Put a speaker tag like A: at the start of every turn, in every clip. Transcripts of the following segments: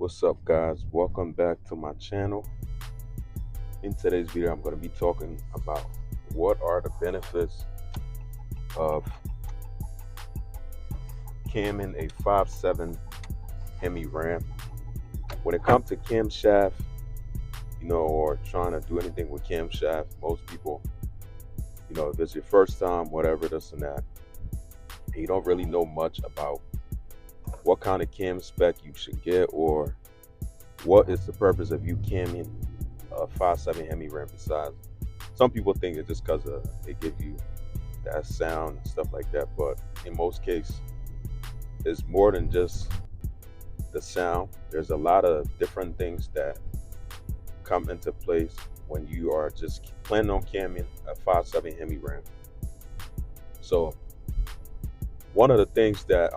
A: What's up, guys? Welcome back to my channel. In today's video, I'm going to be talking about what are the benefits of camming a 5.7 HEMI RAM. When it comes to camshaft, or trying to do anything with camshaft, most people, if it's your first time, whatever, this and that, and you don't really know much about what kind of cam spec you should get or what is the purpose of you camming a 5.7 HEMI RAM. Besides, some people think it's just because they give you that sound and stuff like that, but in most cases it's more than just the sound. There's a lot of different things that come into place when you are just planning on camming a 5.7 HEMI RAM. So one of the things that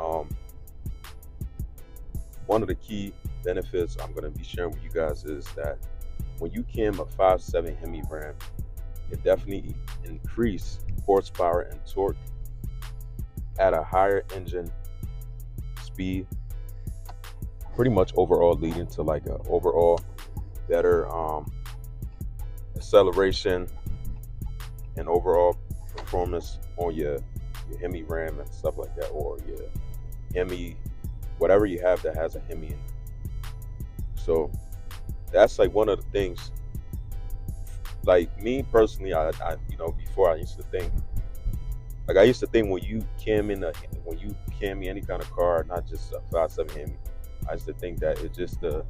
A: one of the key benefits I'm going to be sharing with you guys is that when you cam a 5.7 HEMI RAM, it definitely increase horsepower and torque at a higher engine speed, pretty much overall leading to like a overall better acceleration and overall performance on your HEMI RAM and stuff like that, or your HEMI, whatever you have that has a HEMI in it. So that's like one of the things. Like me personally, I before I used to think when you cam me any kind of car, not just a 5.7 HEMI, I used to think that it's just the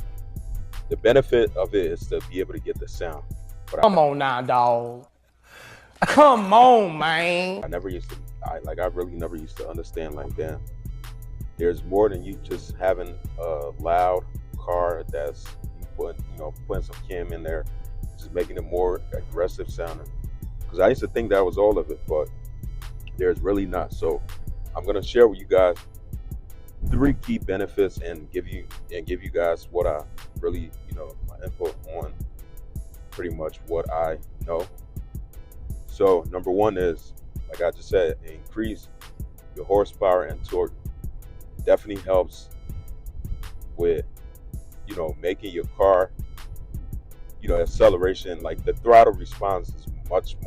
A: benefit of it is to be able to get the sound. But
B: Come on now, dog. Come on, man.
A: I really never used to understand, like, damn, there's more than you just having a loud car that's putting some cam in there, just making it more aggressive sounding. Because I used to think that was all of it, but there's really not. So I'm gonna share with you guys 3 key benefits and give you guys what I really, my input on pretty much what I know. So number 1 is, like I just said, increase your horsepower and torque. Definitely helps with making your car, acceleration, like the throttle response is much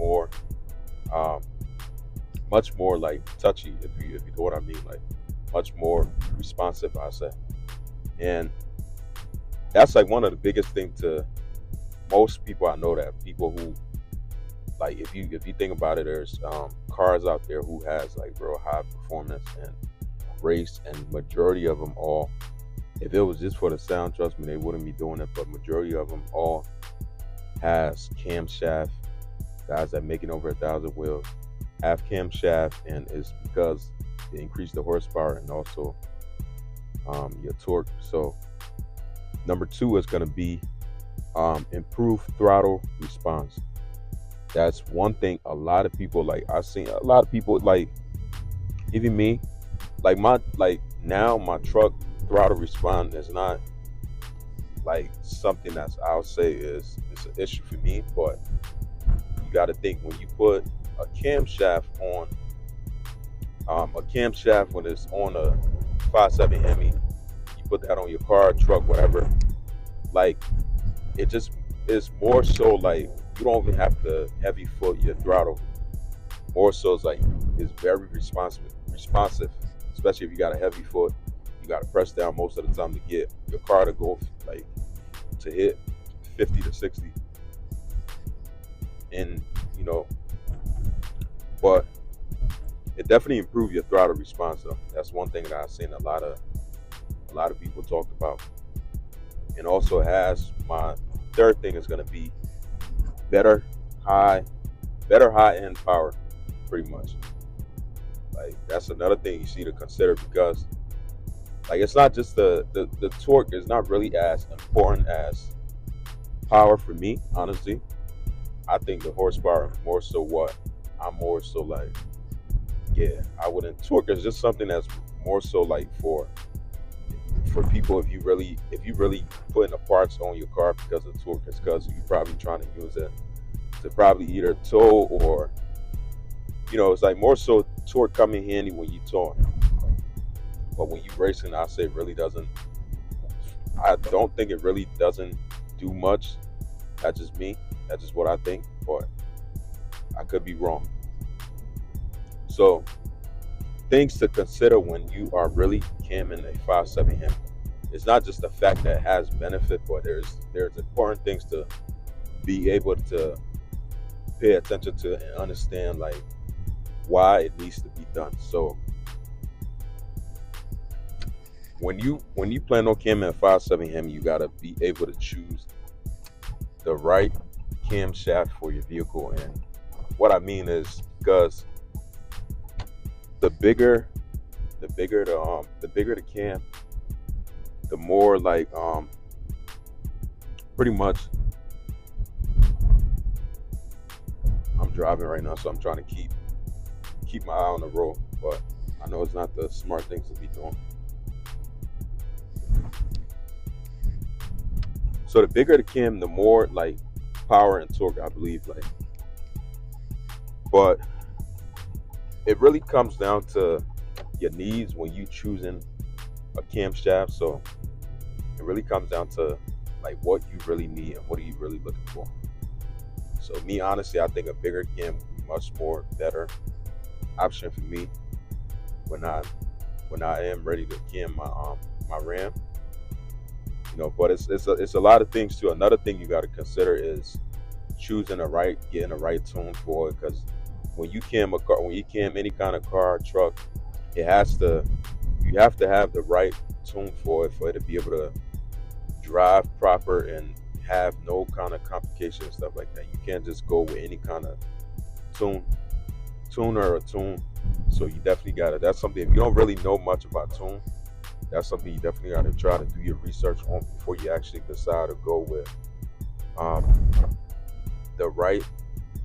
A: more like touchy, if you know what I mean, like much more responsive, I say. And that's like one of the biggest things to most people. I know that people who, like, if you think about it, there's cars out there who has like real high performance and race, and majority of them all, if it was just for the sound, trust me, they wouldn't be doing it. But majority of them all has camshaft. Guys that making over 1,000 wheels have camshaft, and it's because they increase the horsepower and also your torque. So number 2 is going to be improved throttle response. That's one thing a lot of people, like I've seen a lot of people, like even me, like now my truck throttle response is not like something that's, I'll say, it's an issue for me. But you got to think, when you put a camshaft on when it's on a 5.7 HEMI, you put that on your car, truck, whatever, like it just is more so like you don't even have to heavy foot your throttle. More so it's like it's very responsive, especially if you got a heavy foot. You got to press down most of the time to get your car to go, like, to hit 50 to 60. And but it definitely improves your throttle response, though. That's one thing that I've seen a lot of people talked about. And also has, my 3rd thing is going to be better high end power, pretty much. Like, that's another thing you see to consider, because like it's not just the torque is not really as important as power for me, honestly. I think the horsepower is more so what I'm more so like, yeah, I wouldn't. Torque is just something that's more so like for people, if you really putting the parts on your car because of torque, is because you're probably trying to use it to probably either tow, or it's like more so torque come in handy when you towing. But when you racing, I say it really doesn't I don't think it really doesn't do much. That's just me. That's just what I think, but I could be wrong. So things to consider when you are really camming a 5.7 HEMI. It's not just the fact that it has benefit, but there's important things to be able to pay attention to and understand, like why it needs to be done. So when you plan on camming a 5.7 HEMI, you gotta be able to choose the right camshaft for your vehicle. And what I mean is, because the bigger the cam, the more like pretty much, I'm driving right now, so I'm trying to keep my eye on the road, but I know it's not the smart things to be doing. So the bigger the cam, the more like power and torque, I believe, like. But it really comes down to your needs when you choosing a camshaft. So it really comes down to like what you really need and what are you really looking for. So me, honestly, I think a bigger cam would be much more better option for me when I am ready to cam my Ram. But it's a lot of things too. Another thing you got to consider is getting the right tune for it, because when you cam a car, when you cam any kind of car, truck, you have to have the right tune for it to be able to drive proper and have no kind of complications and stuff like that. You can't just go with any kind of tuner or tune. So you definitely gotta. That's something, if you don't really know much about tune, that's something you definitely gotta try to do your research on before you actually decide to go with the right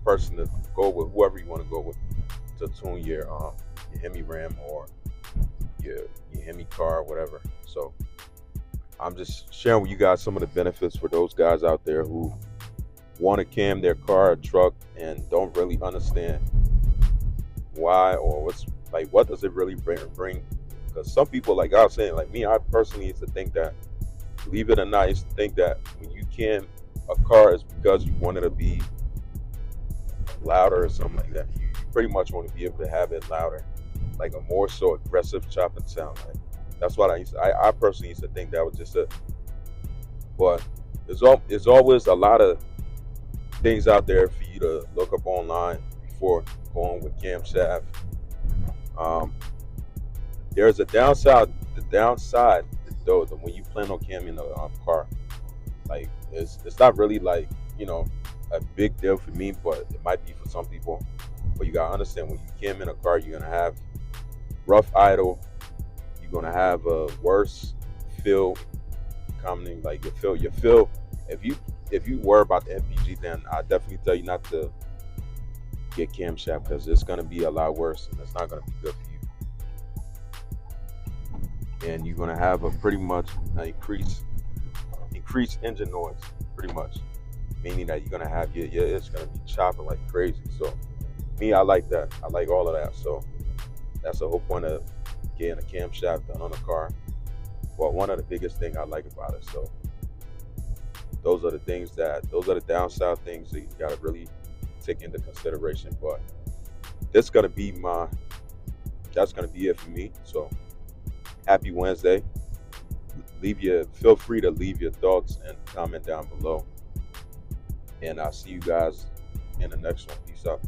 A: person to go with, whoever you want to go with to tune your Hemi Ram or your Hemi car or whatever. So I'm just sharing with you guys some of the benefits for those guys out there who want to cam their car or truck and don't really understand why, or what does it really bring. Because some people, like I was saying, like me, I personally used to think that, believe it or not, I used to think that when you cam a car, it's because you want it to be louder or something like that. You pretty much want to be able to have it louder, like a more so aggressive chopping sound. Like, that's what I personally used to think that was just it. But there's always a lot of things out there for you to look up online before going with camshaft. There's a downside. The downside, though, when you plan on camming a car, like it's not really like a big deal for me, but it might be for some people. But you gotta understand, when you cam in a car, you're gonna have rough idle. You're gonna have a worse feel coming. Like your feel. If you worry about the MPG, then I definitely tell you not to get camshaft, because it's gonna be a lot worse and it's not gonna be good for you. And you're gonna have a pretty much increased engine noise, pretty much, meaning that you're gonna have it's gonna be chopping like crazy. So me, I like that. I like all of that. So that's the whole point of getting a camshaft done on a car. Well, one of the biggest thing I like about it. So those are the downside things that you gotta really take into consideration. But that's gonna be it for me. So happy Wednesday. Feel free to leave your thoughts and comment down below. And I'll see you guys in the next one. Peace out.